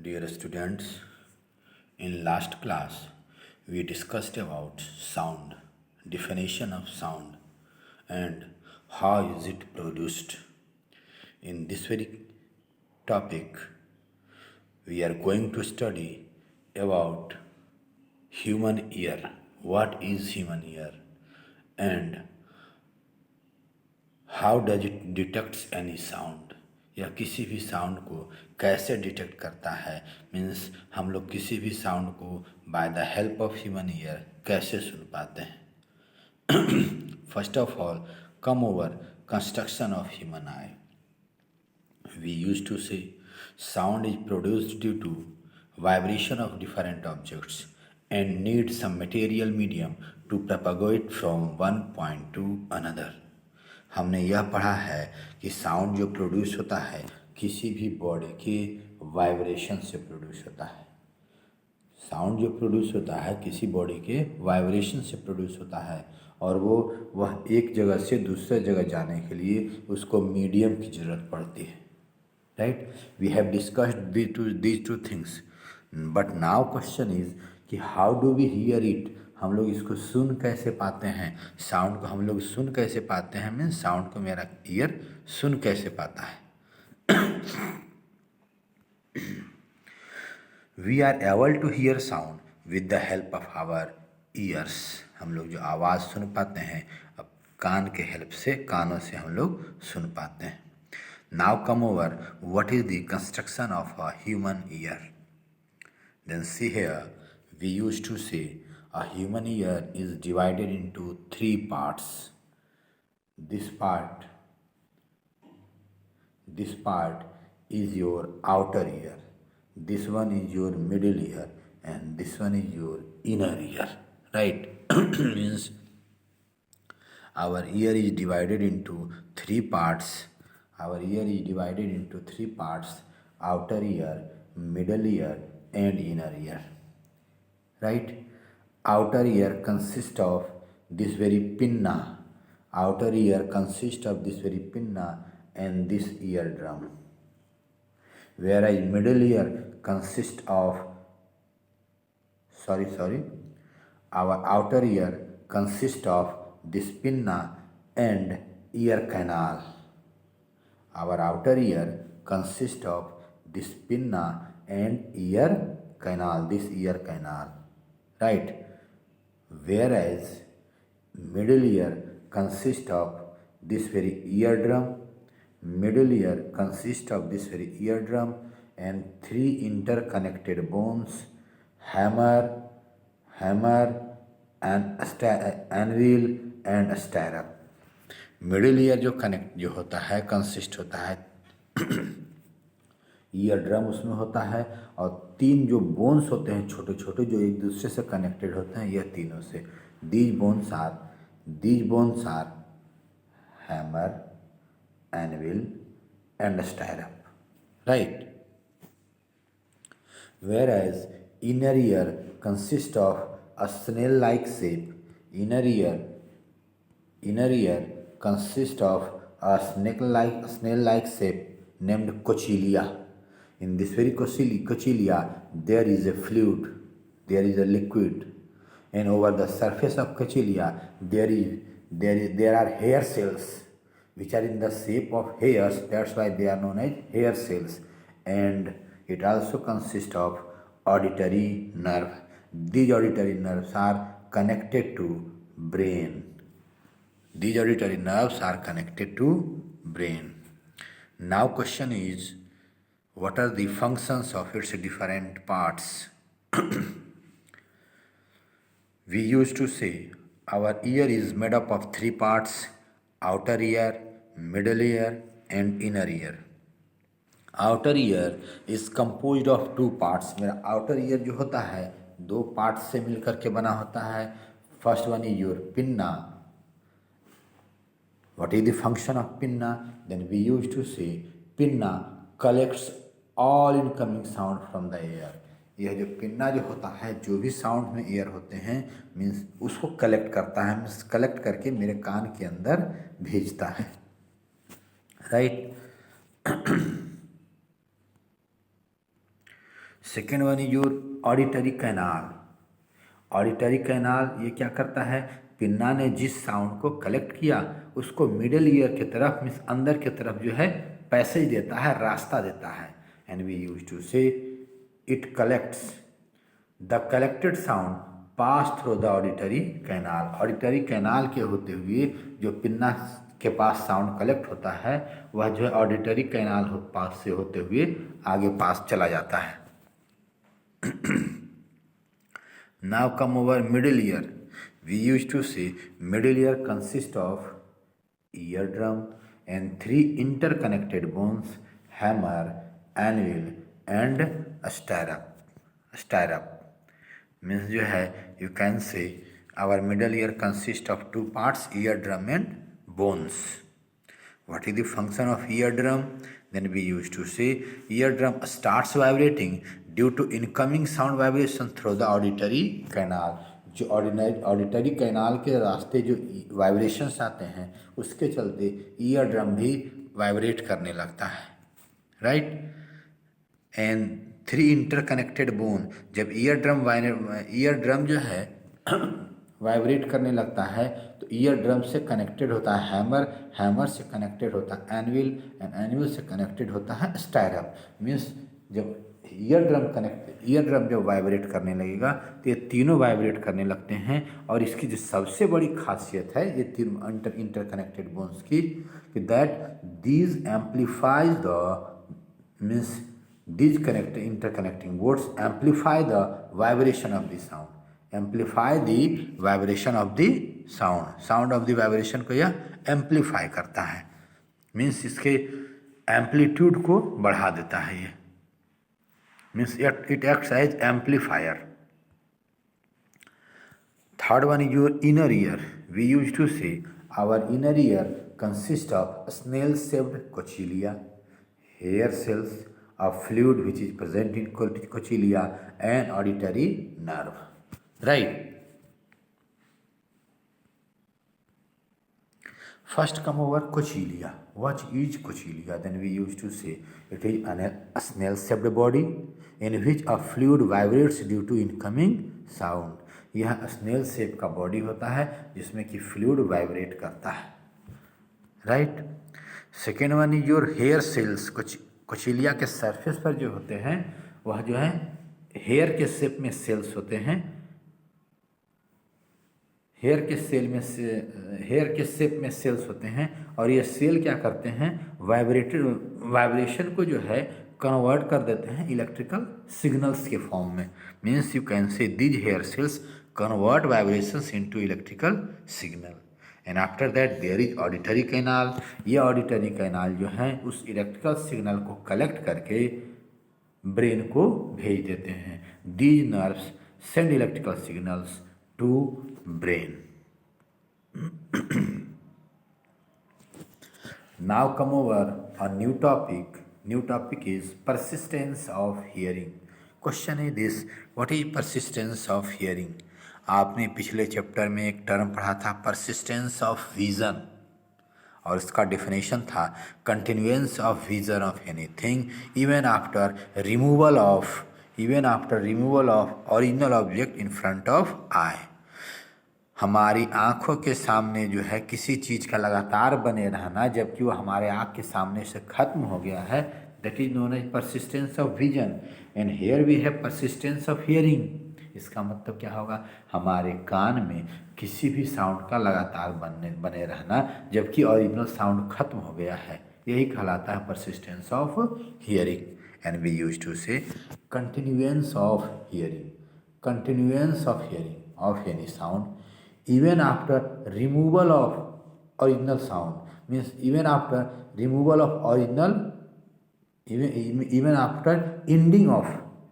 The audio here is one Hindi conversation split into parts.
Dear students, in last class we discussed about sound, definition of sound and how is it produced. In this very topic we are going to study about human ear. What is human ear and how does it detects any sound, या किसी भी साउंड को कैसे डिटेक्ट करता है। मीन्स हम लोग किसी भी साउंड को by the help of human ear कैसे सुन पाते हैं। First of all come over construction of human eye. We use to say sound is produced due to vibration of different objects and need some material medium to propagate from one point to another. हमने यह पढ़ा है कि साउंड जो प्रोड्यूस होता है किसी भी बॉडी के वाइब्रेशन से प्रोड्यूस होता है। साउंड जो प्रोड्यूस होता है किसी बॉडी के वाइब्रेशन से प्रोड्यूस होता है और वह एक जगह से दूसरे जगह जाने के लिए उसको मीडियम की ज़रूरत पड़ती है। Right, we have discussed these two things, but now question is कि how do we hear it. हम लोग इसको सुन कैसे पाते हैं, साउंड को हम लोग सुन कैसे पाते हैं। मीन्स साउंड को मेरा ईयर सुन कैसे पाता है। We are able to hear sound with the help of our ears. हम लोग जो आवाज़ सुन पाते हैं अब कान के हेल्प से, कानों से हम लोग सुन पाते हैं। Now come over what is the construction of a human ear. Then see here, we used to say a human ear is divided into three parts. This part is your outer ear. This one is your middle ear, and this one is your inner ear. Right? Means our ear is divided into three parts. Our ear is divided into three parts: outer ear, middle ear, and inner ear. Right? Outer ear consists of this very pinna. Outer ear consists of this very pinna and this eardrum. Whereas middle ear consists of our outer ear consists of this pinna and ear canal. Our outer ear consists of this pinna and ear canal, this ear canal. Right? Whereas middle ear consists of this very eardrum, middle ear consists of this very eardrum and three interconnected bones: hammer, and anvil and stirrup. Middle ear जो होता है कंसिस्ट होता है ईयर ड्रम उसमें होता है और तीन जो बोन्स होते हैं छोटे छोटे जो एक दूसरे से कनेक्टेड होते हैं, यह तीनों से these bones are hammer, anvil and stirrup. Right. Whereas inner ear consists of a snail-like shape. Inner ear consists of a snail-like shape named cochlear. In this very cochlear, there is a fluid, there is a liquid, and over the surface of cochlear there are hair cells which are in the shape of hairs. That's why they are known as hair cells. And it also consists of auditory nerve. These auditory nerves are connected to brain. These auditory nerves are connected to brain. Now question is, what are the functions of its different parts? We used to say our ear is made up of three parts: outer ear, middle ear, and inner ear. Outer ear is composed of two parts. मेरा आउटर ईयर जो होता है दो पार्ट्स से मिलकर के बना होता है. First one is your pinna. What is the function of pinna? Then we use to say pinna collects all incoming sound from the air. यह जो पिन्ना जो होता है जो भी साउंड में एयर होते हैं मीन्स उसको कलेक्ट करता है. मीन्स कलेक्ट करके मेरे कान के अंदर भेजता है. Right. Second one is your auditory canal. Auditory canal ये क्या करता है, पिन्ना ने जिस साउंड को कलेक्ट किया उसको मिडिल ईयर की तरफ मीन्स अंदर की तरफ जो है पैसेज देता है, रास्ता देता है। एंड वी यूज टू से it collects the collected sound pass through the auditory canal. Auditory canal के होते हुए जो पिन्ना के पास साउंड कलेक्ट होता है वह जो है ऑडिटरी कैनाल पास से होते हुए आगे पास चला जाता है। Now come over middle ear. We used to say middle ear consists of eardrum and three interconnected bones: hammer, anvil, and stirrup. Stirrup means जो है you can say our middle ear consists of two parts: eardrum and bones. What is the function of eardrum? Then we used to say eardrum starts vibrating due to incoming sound vibration through the auditory canal. जो ऑडिटरी कैनाल के रास्ते जो वाइब्रेशंस आते हैं उसके चलते ईयर ड्रम भी वाइब्रेट करने लगता है, right. And three interconnected bone, जब ईयर ड्रम जो है वाइब्रेट करने लगता है तो ईयर ड्रम से कनेक्टेड होता है हैमर, हैमर से कनेक्टेड होता है एनविल, एंड एनविल से कनेक्टेड होता है स्टायरप। मीन्स जब ईयर ड्रम जब वाइब्रेट करने लगेगा तो ये तीनों वाइब्रेट करने लगते हैं। और इसकी जो सबसे बड़ी खासियत है ये तीनों इंटरकनेक्टेड बोन्स की, कि that these amplifies the means these interconnecting boards amplify the vibration of the sound, amplify the vibration of the sound of the vibration को यह amplify करता है, मीन्स इसके एम्पलीट्यूड को बढ़ा देता है। ये means it acts as amplifier. Third one is your inner ear. We use to say our inner ear consist of snail shaped cochlea, hair cells, a fluid which is present in cochlear and auditory nerve, right? First come over cochlear. What is cochlear? Then we used to say it is a snail shaped body in which a fluid vibrates due to incoming sound. यह स्नेल शेप का बॉडी होता है जिसमें कि फ्लूइड वाइब्रेट करता है, right. Second one is your hair cells. Cochlea के सरफेस पर जो होते हैं वह जो है हेयर के शेप में सेल्स होते हैं, हेयर के शेप में सेल्स होते हैं। और ये सेल क्या करते हैं, वाइब्रेशन को जो है कन्वर्ट कर देते हैं इलेक्ट्रिकल सिग्नल्स के फॉर्म में। Means you can say these hair cells convert vibrations into electrical signal. And after that there is auditory canal. ये ऑडिटरी कैनाल जो है उस इलेक्ट्रिकल सिग्नल को कलेक्ट करके ब्रेन को भेज देते हैं। These nerves send electrical signals to brain. Now come over a new topic. New topic is persistence of hearing. Question is this, what is persistence of hearing? आपने पिछले चैप्टर में एक टर्म पढ़ा था परसिस्टेंस ऑफ विजन, और इसका डेफिनेशन था continuance of vision of anything even after removal of original object in front of eye. हमारी आँखों के सामने जो है किसी चीज़ का लगातार बने रहना जबकि वो हमारे आँख के सामने से खत्म हो गया है, that is known as persistence of vision. And here we have persistence of hearing. इसका मतलब क्या होगा, हमारे कान में किसी भी साउंड का लगातार बने रहना जबकि ओरिजिनल साउंड खत्म हो गया है, यही कहलाता है persistence of hearing. And we use to say continuance of hearing of any sound even after removal of original sound. Means even after removal of original, even after ending of,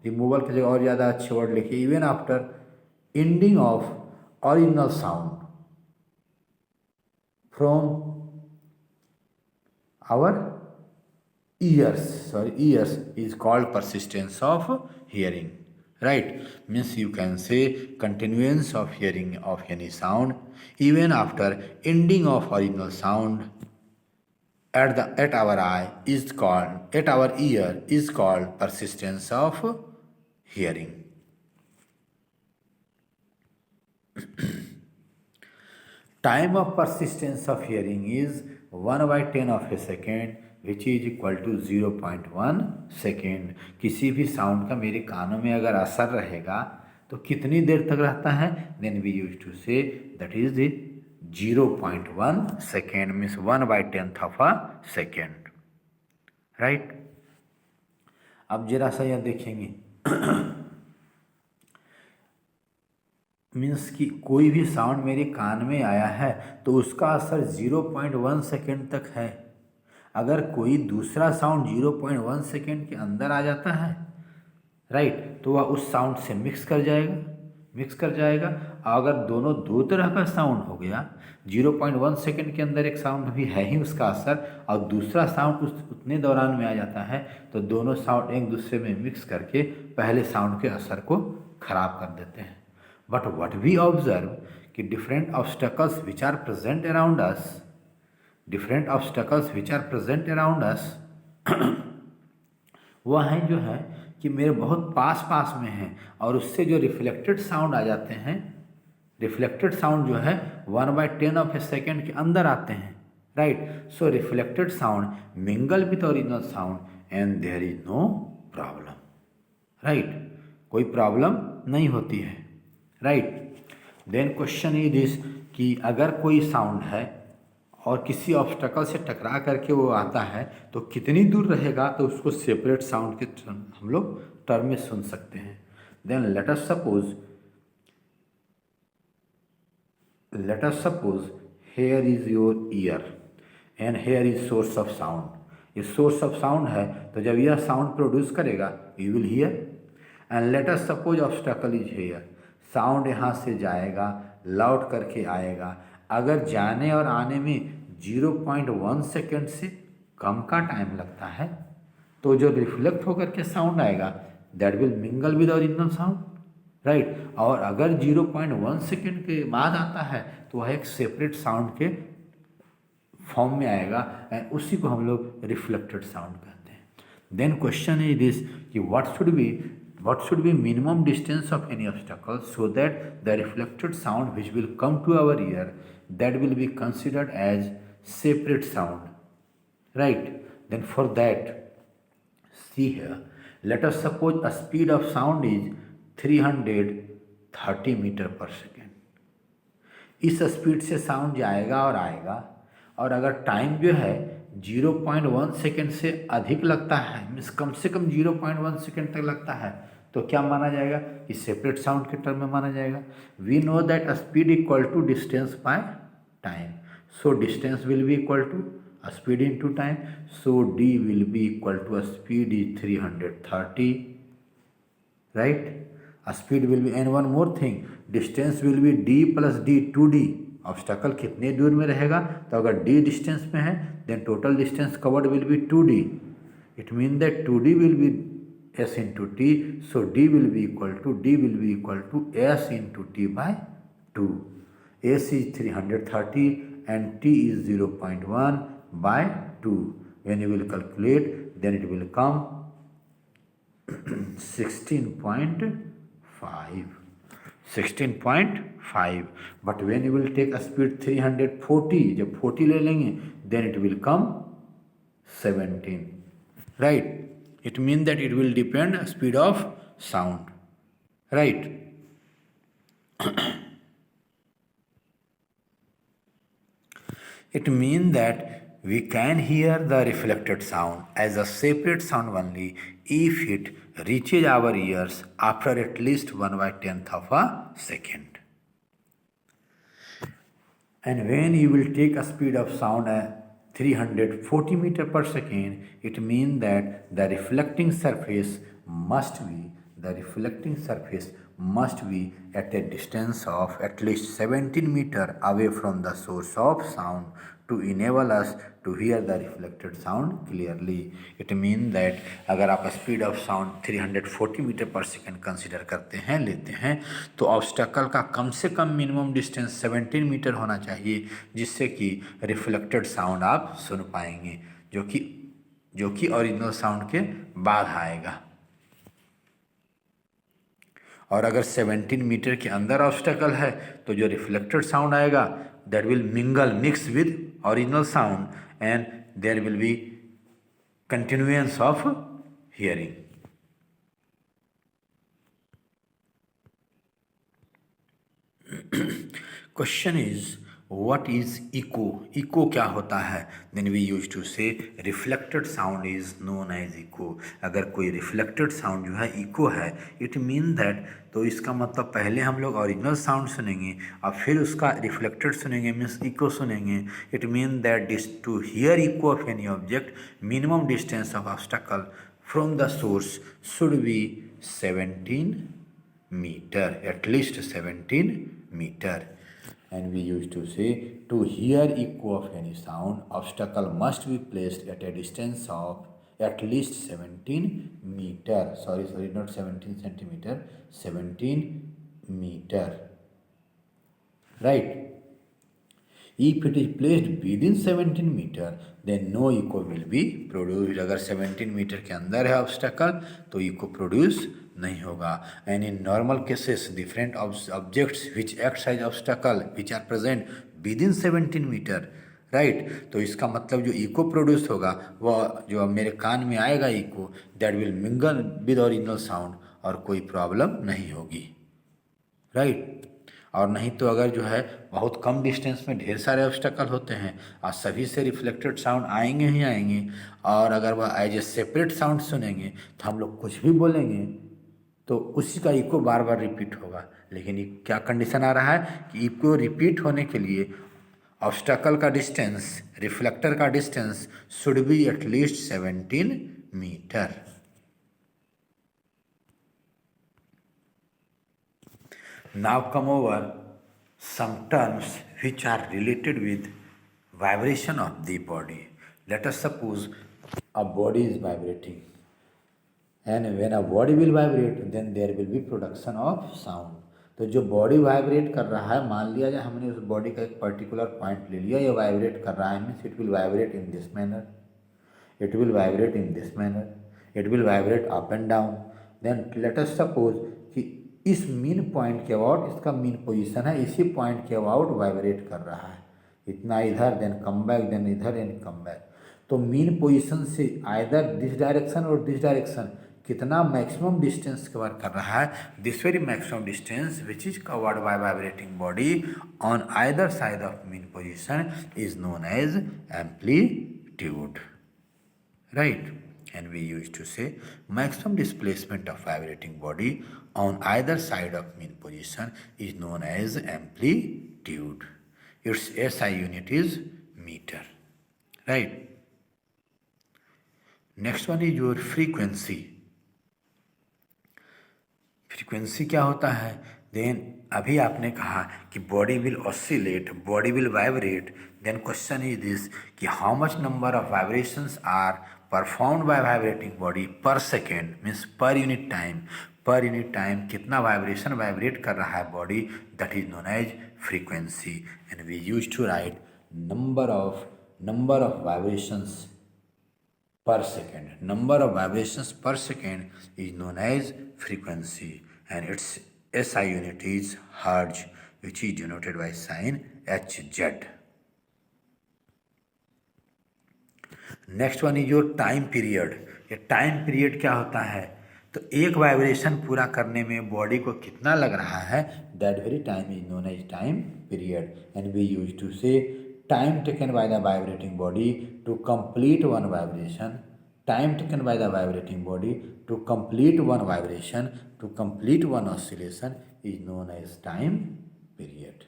removal की जगह और ज़्यादा अच्छे वर्ड लिखिए, even after ending of original sound from our ears is called persistence of hearing, right. Means you can say continuance of hearing of any sound even after ending of original sound at our ear is called persistence of hearing. Time of persistence of hearing is 1/10 of a second which is equal to 0.1 second. किसी भी साउंड का मेरे कानों में अगर असर रहेगा तो कितनी देर तक रहता है? Then we use to say that is 0.1 second means 1/10 of a second. Right. अब जरा सा यह देखेंगे मीन्स कि कोई भी साउंड मेरे कान में आया है तो उसका असर 0.1 सेकेंड तक है. अगर कोई दूसरा साउंड 0.1 सेकेंड के अंदर आ जाता है राइट तो वह उस साउंड से मिक्स कर जाएगा. अगर दोनों दो तरह का साउंड हो गया, 0.1 सेकेंड के अंदर एक साउंड भी है ही उसका असर और दूसरा साउंड उतने दौरान में आ जाता है तो दोनों साउंड एक दूसरे में मिक्स करके पहले साउंड के असर को खराब कर देते हैं. But what we observe कि different obstacles which are present around us, वह हैं जो है कि मेरे बहुत पास में हैं और उससे जो रिफ्लेक्टेड साउंड आ जाते हैं, रिफ्लेक्टेड साउंड जो है 1/10 ऑफ ए सेकेंड के अंदर आते हैं. Right. So reflected sound mingle with original sound and there is no problem. Right. कोई प्रॉब्लम नहीं होती है. Right. Then question is this कि अगर कोई साउंड है और किसी ऑब्स्टेकल से टकरा करके वो आता है तो कितनी दूर रहेगा तो उसको सेपरेट साउंड के हम लोग टर्म में सुन सकते हैं. Then let us suppose here is your ear and here is source of sound. ये सोर्स ऑफ साउंड है तो जब यह साउंड प्रोड्यूस करेगा you will hear. And let us suppose obstacle is here. Sound यहाँ से जाएगा, लौट करके आएगा. अगर जाने और आने में 0.1 सेकेंड से कम का टाइम लगता है तो जो रिफ्लेक्ट होकर के साउंड आएगा that will mingle with original sound. Right. और अगर 0.1 सेकेंड के बाद आता है तो वह एक सेपरेट साउंड के फॉर्म में आएगा एंड उसी को हम लोग रिफ्लेक्टेड साउंड कहते हैं. देन क्वेश्चन इज दिस कि what should be minimum distance of any obstacle so that the reflected sound which will come to our ear that will be considered as separate sound. Right. Then for that, see here, let us suppose a speed of sound is 330 metre पर सेकेंड. इस स्पीड से साउंड जाएगा और आएगा और अगर टाइम जो है 0.1 सेकेंड से अधिक लगता है मीन्स कम से कम 0.1 सेकेंड तक लगता है तो क्या माना जाएगा? इस सेपरेट साउंड के टर्म में माना जाएगा. We know that speed equal to distance by time. So distance will be equal to speed into time. So D will be equal to speed is 330. Right. Speed will be and one more thing distance will be D plus D 2D. Obstacle कितने दूर में रहेगा तो अगर d डिस्टेंस में है then total distance covered will be 2D. It mean that 2D will be s into t. So d will be equal to s into t by 2. s is 330 and t is 0.1 by 2. When you will calculate then it will come 16.5. But when you will take a speed 340, जब 40 ले लेंगे then it will come 17. Right. It means that it will depend speed of sound. Right. It means that we can hear the reflected sound as a separate sound only if it reaches our ears after at least 1/10 of a second. And when you will take a speed of sound 340 meter per second, it means that the reflecting surface must be at a distance of at least 17 meter away from the source of sound to enable us to hear the reflected sound clearly. It means that अगर आप स्पीड ऑफ साउंड 340 मीटर पर सेकेंड कंसिडर लेते हैं तो ऑब्स्टेकल का कम से कम मिनिमम डिस्टेंस 17 मीटर होना चाहिए जिससे कि रिफ्लेक्टेड साउंड आप सुन पाएंगे जो कि ओरिजिनल साउंड के बाद आएगा. और अगर 17 मीटर के अंदर ऑब्स्टेकल है तो जो रिफ्लेक्टेड साउंड आएगा that will mix with original sound and there will be continuance of hearing. Question is what is echo? Echo क्या होता है? Then we used to say reflected sound is known as echo. अगर कोई reflected sound जो है echo है, it mean that, तो इसका मतलब पहले हम लोग ओरिजिनल साउंड सुनेंगे और फिर उसका रिफ्लेक्टेड सुनेंगे, मीन्स इको सुनेंगे. It mean that to hear echo of any object minimum distance of obstacle from the source should be 17 meter, at least 17 meter. And we used to say to hear echo of any sound, obstacle must be placed at a distance of at least 17 meter. Sorry, not 17 centimeter, 17 meter. Right? If it is placed within 17 meter, then no echo will be produced. अगर 17 मीटर के अंदर है ऑब्स्टेकल तो इको प्रोड्यूस नहीं होगा. And in normal cases different objects which act as obstacle which are present with in 17 metre, right. तो इसका मतलब जो इको प्रोड्यूस होगा वह जो मेरे कान में आएगा echo that will mingle with original sound और कोई प्रॉब्लम नहीं होगी, राइट. और नहीं तो अगर जो है बहुत कम डिस्टेंस में ढेर सारे ऑब्स्टेकल होते हैं और सभी से रिफ्लेक्टेड साउंड आएंगे ही आएंगे और अगर वह एज ए सेपरेट साउंड सुनेंगे तो हम लोग कुछ भी बोलेंगे तो उसी का इको बार बार रिपीट होगा. लेकिन क्या कंडीशन आ रहा है कि इको रिपीट होने के लिए ऑब्स्टेकल का डिस्टेंस, रिफ्लेक्टर का distance should be at least 17 metre. Now come over some terms which are related with vibration of the body. Let us suppose a body is vibrating, and when a body will vibrate, then there will be production of sound. तो जो बॉडी वाइब्रेट कर रहा है, मान लिया जाए हमने उस बॉडी का एक पर्टिकुलर पॉइंट ले लिया, ये वाइब्रेट कर रहा है, means it will vibrate in this manner, it will vibrate in this manner, it will vibrate up and down. Then let us suppose कि इस मीन पॉइंट के अबाउट, इसका मीन पोजीशन है, इसी पॉइंट के अबाउट वाइब्रेट कर रहा है, इतना इधर, देन कम बैक, देन इधर एंड कम बैक. तो मीन पोजीशन से आइदर दिस डायरेक्शन और दिस डायरेक्शन कितना मैक्सिमम डिस्टेंस कवर कर रहा है, this very maximum distance which is covered by vibrating body on either side of mean position is known as amplitude, right. And we used to say maximum displacement of vibrating body on either side of mean position is known as amplitude. Its SI unit is meter, right. Next one is your frequency. Frequency क्या होता है? देन अभी आपने कहा कि body will oscillate, body will vibrate. Then question is this कि how much number of vibrations are performed by vibrating body per second, means per unit time. Per unit time कितना वाइब्रेशन वाइब्रेट कर रहा है body, that is known as frequency. And we use to write number of vibrations per second. Number of vibrations per second is known as frequency, and its SI unit is hertz, which is denoted by sign Hz. Next one is your time period. ये टाइम पीरियड क्या होता है? तो एक वाइब्रेशन पूरा करने में बॉडी को कितना लग रहा है, that very time is known as time period. And we use to say time taken by the vibrating body to complete one vibration, time taken by the vibrating body to complete one vibration, to complete one oscillation is known as time period.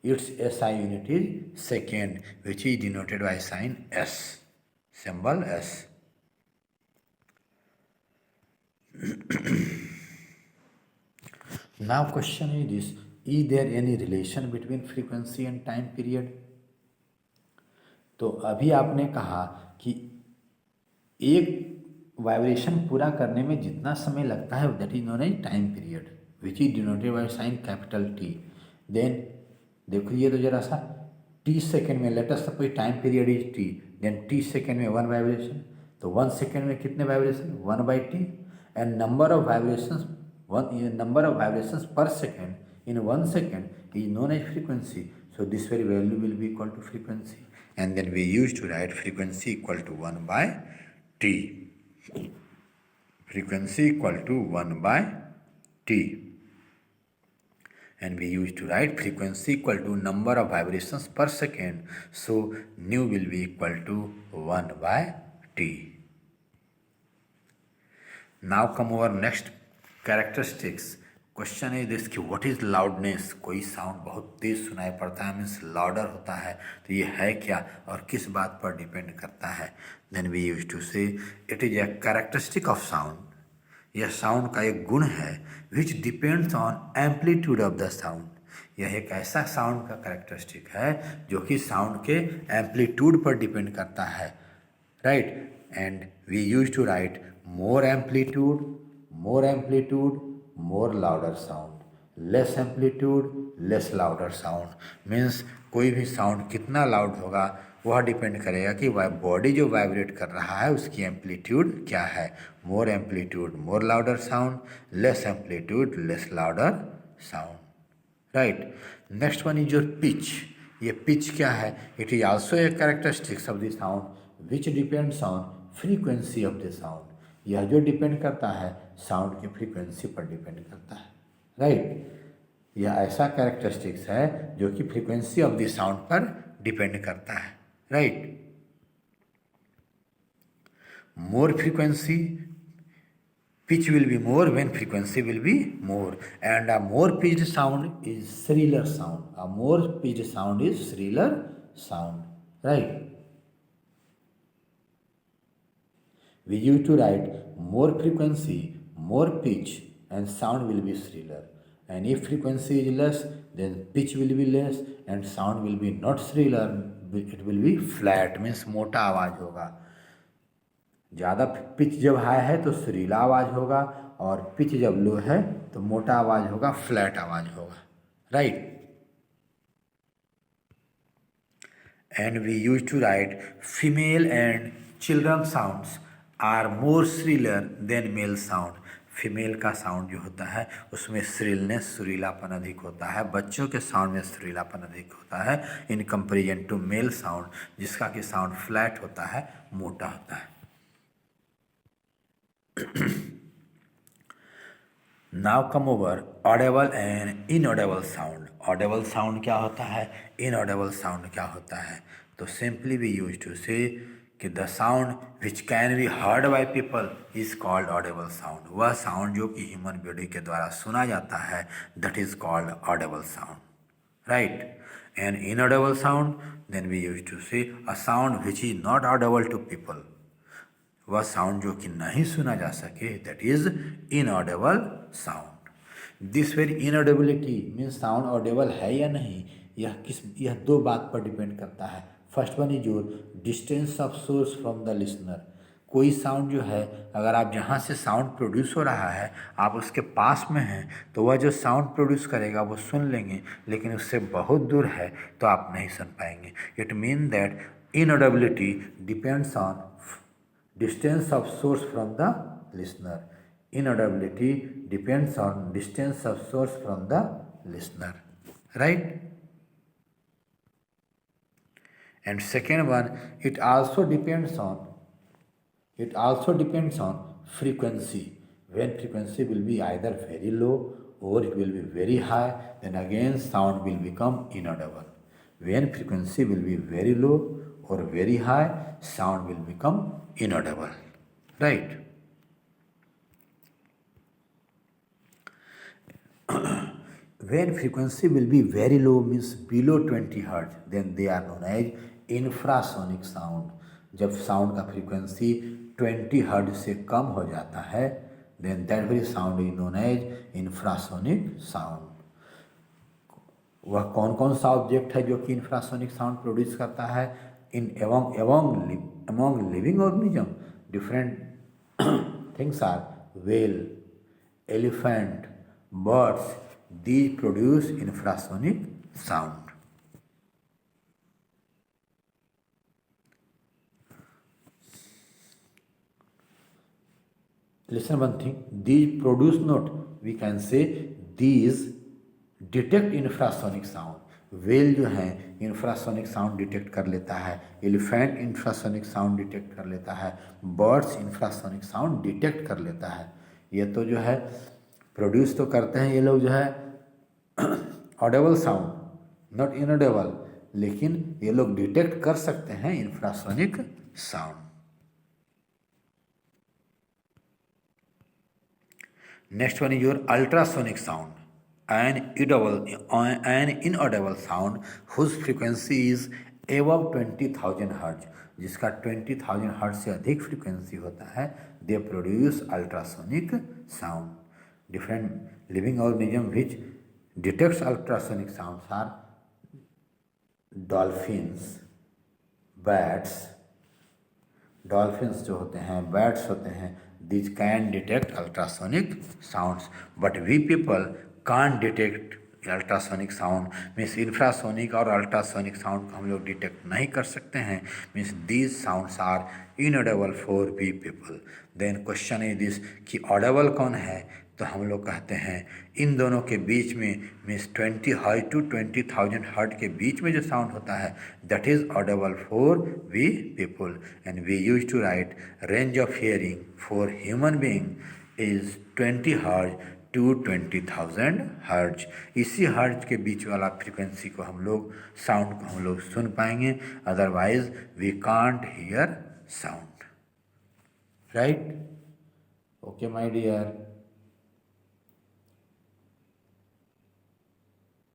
Its SI unit is second, which is denoted by sign S, symbol S. Now question is this, is there any relation between frequency and time period? तो अभी आपने कहा कि एक वाइब्रेशन पूरा करने में जितना समय लगता है that is known as time period, which is denoted by sign capital T. Then देखिए तो जरा सा टी सेकेंड में, let us suppose time period is T, then T second में वन वाइब्रेशन, तो 1 सेकेंड में कितने vibration, 1/t. And number of vibrations one number of vibrations per second in 1 second is known as frequency. So this very value will be equal to frequency, and then we used to write frequency equal to 1 by t. Frequency equal to 1 by t. And we used to write frequency equal to number of vibrations per second. So nu will be equal to 1 by t. Now come our next characteristics. Question है दिस कि व्हाट इज लाउडनेस. कोई साउंड बहुत तेज सुनाई पड़ता है, मीन्स लाउडर होता है, तो ये है क्या और किस बात पर डिपेंड करता है. देन वी यूज टू से it is a characteristic of sound. यह साउंड का एक गुण है विच depends on amplitude of the sound. यह एक ऐसा साउंड का कैरेक्टरिस्टिक है जो कि साउंड के एम्पलीट्यूड पर डिपेंड करता है, right. And we use to write more amplitude, more louder sound, less amplitude, less louder sound. Means कोई भी साउंड कितना लाउड होगा वह डिपेंड करेगा कि वह बॉडी जो वाइब्रेट कर रहा है उसकी एम्पलीट्यूड क्या है. More amplitude more louder sound, less amplitude less louder sound, right. Next one is your pitch. ये पिच क्या है? It is also a characteristics of the sound which depends on frequency of the sound. यह जो डिपेंड करता है साउंड की फ्रीक्वेंसी पर डिपेंड करता है, राइट. यह ऐसा कैरेक्टरिस्टिक्स है जो कि फ्रीक्वेंसी ऑफ द साउंड पर डिपेंड करता है, right. More frequency pitch will be more when frequency will be more, and a more pitched sound is shriller sound. A more pitched sound is shriller sound, right. We used to write more frequency, more pitch, and sound will be shriller. And if frequency is less, then pitch will be less, and sound will be not shriller. It will be flat, means मोटा आवाज होगा. ज़्यादा पिच जब हाई है तो श्रीला आवाज़ होगा, और पिच जब लो है तो मोटा आवाज़ होगा, फ्लैट आवाज़ होगा, right. And we use to write female and children sounds are more shriller than male sound. Female का साउंड जो होता है उसमें श्रीलनेस सुरीलापन अधिक होता है, बच्चों के साउंड में सुरीलापन अधिक होता है in comparison to male sound जिसका कि साउंड फ्लैट होता है, मोटा होता है. Now come over audible and inaudible sound. Audible sound क्या होता है, inaudible sound क्या होता है. तो simply we used to say कि the sound which can be heard by people is called audible sound. वह sound जो कि human body के द्वारा सुना जाता है that is called audible sound, right. And inaudible sound, then we used to say a sound which is not audible to people. वह साउंड जो कि नहीं सुना जा सके that is inaudible sound. This very inaudibility means sound audible है या नहीं, यह दो बात पर डिपेंड करता है. First one is your distance of source from the listener. कोई साउंड जो है अगर आप जहाँ से साउंड प्रोड्यूस हो रहा है आप उसके पास में हैं तो वह जो साउंड प्रोड्यूस करेगा वो सुन लेंगे, लेकिन उससे बहुत दूर है तो आप नहीं सुन पाएंगे. It mean that inaudibility depends on distance of source from the listener. Inaudibility depends on distance of source from the listener, right. And second one, it also depends on frequency. When frequency will be either very low or it will be very high, then again sound will become inaudible. When frequency will be very low or very high, sound will become inaudible, right. When frequency will be very low means below 20 hertz, then they are known as infrasonic sound. जब साउंड का फ्रीक्वेंसी 20 हर्ट्ज से कम हो जाता है then that very sound is known as infrasonic sound. वह कौन कौन सा ऑब्जेक्ट है जो कि इंफ्रासोनिक साउंड प्रोड्यूस करता है? among living organism, different things are whale, elephant, birds. These produce infrasonic sound. Listen one thing. These produce not we can say these detect infrasonic sound. Whale जो है इंफ्रासोनिक साउंड डिटेक्ट कर लेता है, एलिफेंट इंफ्रासोनिक साउंड डिटेक्ट कर लेता है, बर्ड्स इंफ्रासोनिक साउंड डिटेक्ट कर लेता है। ये तो जो है प्रोड्यूस तो करते हैं ये लोग जो है ऑडेबल साउंड, नॉट इनऑडेबल, लेकिन ये लोग डिटेक्ट कर सकते हैं infrasonic sound. Next one is your ultrasonic sound, an inaudible sound whose frequency is above 20,000 hertz, जिसका 20,000 हर्ट्ज से अधिक फ्रीक्वेंसी होता है, they produce ultrasonic sound. Different living organism which detects ultrasonic sounds are dolphins, bats, dolphins जो होते हैं, बैट्स होते हैं, this can detect ultrasonic sounds, but we people can detect ultrasonic sound, means infrasonic और अल्ट्रासोनिक साउंड को हम लोग डिटेक्ट नहीं कर सकते हैं, means these sounds are inaudible for we people. Then question is this कि ऑडेबल कौन है, तो हम लोग कहते हैं इन दोनों के बीच में, मीन्स 20 हाई टू 20,000 हर्ट के बीच में जो साउंड होता है, that is audible for we people. And we use to write range of hearing for human being is 20 hertz to 20,000 hertz. इसी हर्ट्ज के बीच वाला फ्रीक्वेंसी को हम लोग, साउंड को हम लोग सुन पाएंगे, otherwise we can't hear sound, right? Okay my dear.